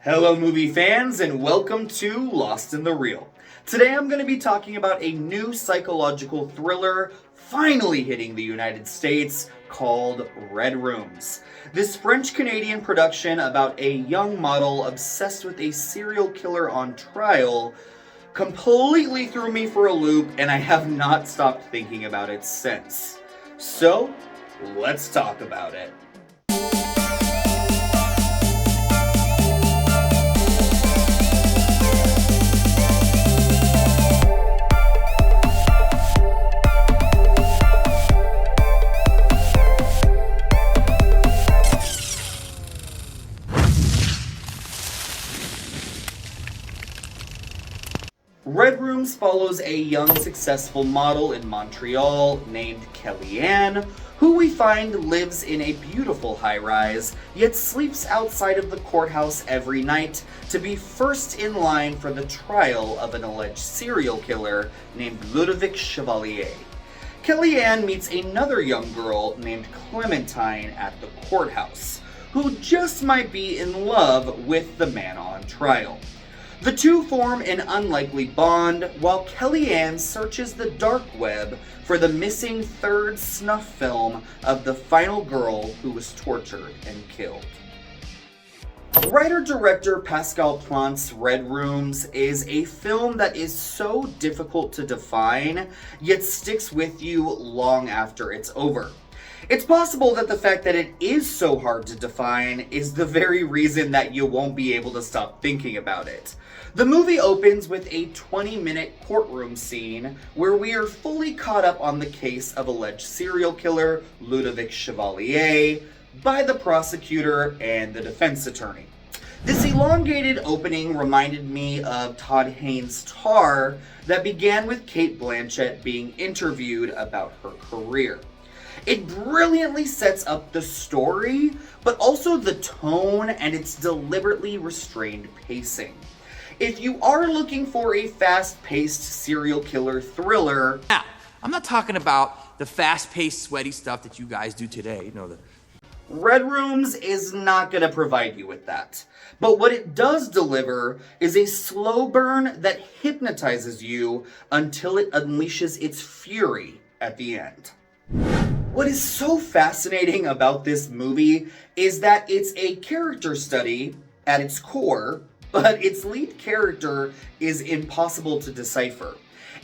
Hello movie fans and welcome to Lost in the Reel. Today I'm going to be talking about a new psychological thriller finally hitting the United States called Red Rooms. This French-Canadian production about a young model obsessed with a serial killer on trial completely threw me for a loop, and I have not stopped thinking about it since. So, let's talk about it. Red Rooms follows a young successful model in Montreal named Kellyanne, who we find lives in a beautiful high-rise, yet sleeps outside of the courthouse every night to be first in line for the trial of an alleged serial killer named Ludovic Chevalier. Kellyanne meets another young girl named Clementine at the courthouse, who just might be in love with the man on trial. The two form an unlikely bond while Kellyanne searches the dark web for the missing third snuff film of the final girl who was tortured and killed. Writer-director Pascal Plant's Red Rooms is a film that is so difficult to define, yet sticks with you long after it's over. It's possible that the fact that it is so hard to define is the very reason that you won't be able to stop thinking about it. The movie opens with a 20-minute courtroom scene where we are fully caught up on the case of alleged serial killer Ludovic Chevalier by the prosecutor and the defense attorney. This elongated opening reminded me of Todd Haynes' Tar that began with Cate Blanchett being interviewed about her career. It brilliantly sets up the story, but also the tone and its deliberately restrained pacing. If you are looking for a fast-paced serial killer thriller... Now, I'm not talking about the fast-paced, sweaty stuff that you guys do today. Red Rooms is not going to provide you with that. But what it does deliver is a slow burn that hypnotizes you until it unleashes its fury at the end. What is so fascinating about this movie is that it's a character study at its core, but its lead character is impossible to decipher.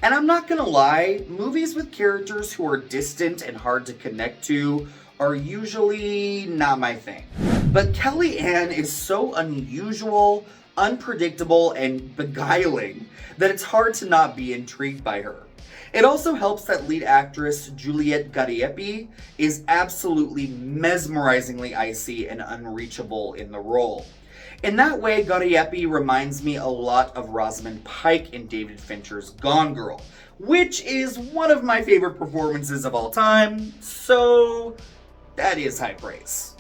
And I'm not gonna lie, movies with characters who are distant and hard to connect to are usually not my thing. But Kellyanne is so unusual, unpredictable, and beguiling that it's hard to not be intrigued by her. It also helps that lead actress Juliette Gariepi is absolutely mesmerizingly icy and unreachable in the role. In that way, Gariepi reminds me a lot of Rosamund Pike in David Fincher's Gone Girl, which is one of my favorite performances of all time, so that is high praise.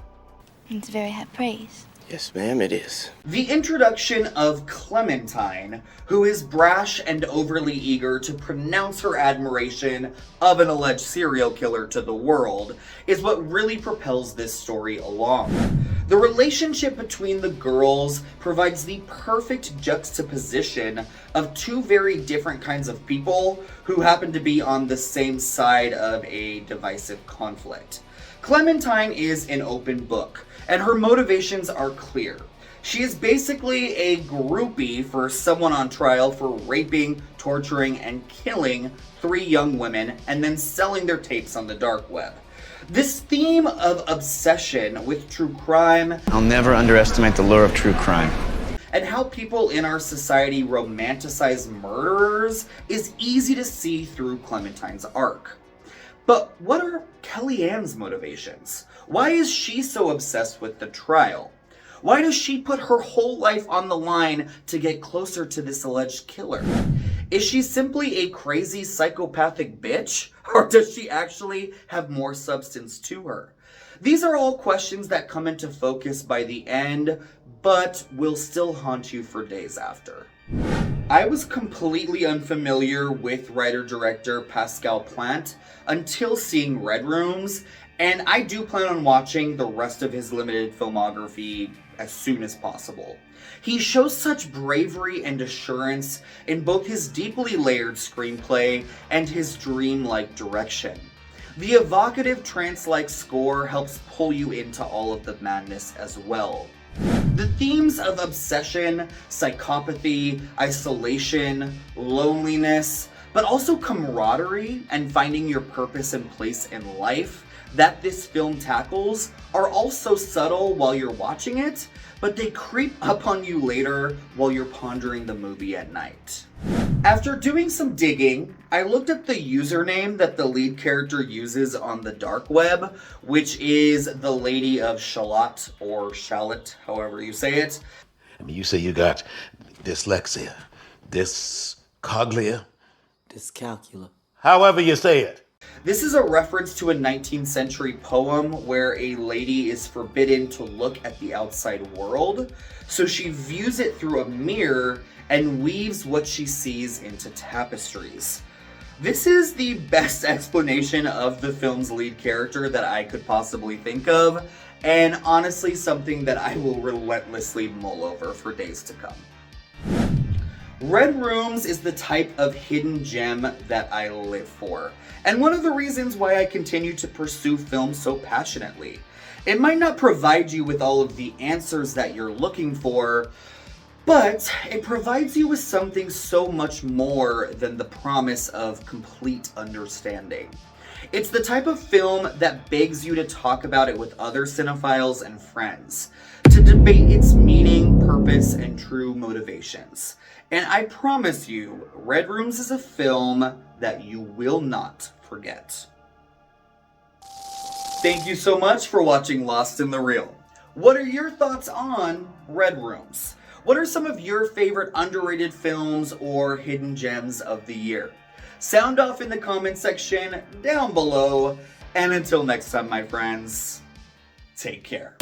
It's very high praise. Yes, ma'am, it is. The introduction of Clementine, who is brash and overly eager to pronounce her admiration of an alleged serial killer to the world, is what really propels this story along. The relationship between the girls provides the perfect juxtaposition of two very different kinds of people who happen to be on the same side of a divisive conflict. Clementine is an open book, and her motivations are clear. She is basically a groupie for someone on trial for raping, torturing, and killing 3 young women and then selling their tapes on the dark web. This theme of obsession with true crime... I'll never underestimate the lure of true crime. ...and how people in our society romanticize murderers is easy to see through Clementine's arc. But what are Kellyanne's motivations? Why is she so obsessed with the trial? Why does she put her whole life on the line to get closer to this alleged killer? Is she simply a crazy psychopathic bitch? Or does she actually have more substance to her? These are all questions that come into focus by the end, but will still haunt you for days after. I was completely unfamiliar with writer-director Pascal Plant until seeing Red Rooms, and I do plan on watching the rest of his limited filmography as soon as possible. He shows such bravery and assurance in both his deeply layered screenplay and his dreamlike direction. The evocative trance-like score helps pull you into all of the madness as well. The themes of obsession, psychopathy, isolation, loneliness, but also camaraderie and finding your purpose and place in life that this film tackles are also subtle while you're watching it, but they creep up on you later while you're pondering the movie at night. After doing some digging, I looked up the username that the lead character uses on the dark web, which is the Lady of Shalot, or Shalot, however you say it. I mean, you say you got dyslexia, dyscoglia, dyscalculia. however you say it. This is a reference to a 19th century poem where a lady is forbidden to look at the outside world, so she views it through a mirror and weaves what she sees into tapestries. This is the best explanation of the film's lead character that I could possibly think of, and honestly something that I will relentlessly mull over for days to come. Red Rooms is the type of hidden gem that I live for, and one of the reasons why I continue to pursue film so passionately. It might not provide you with all of the answers that you're looking for, but it provides you with something so much more than the promise of complete understanding. It's the type of film that begs you to talk about it with other cinephiles and friends, to debate its meaning, purpose, and true motivations. And I promise you, Red Rooms is a film that you will not forget. Thank you so much for watching Lost in the Reel. What are your thoughts on Red Rooms? What are some of your favorite underrated films or hidden gems of the year? Sound off in the comment section down below. And until next time, my friends, take care.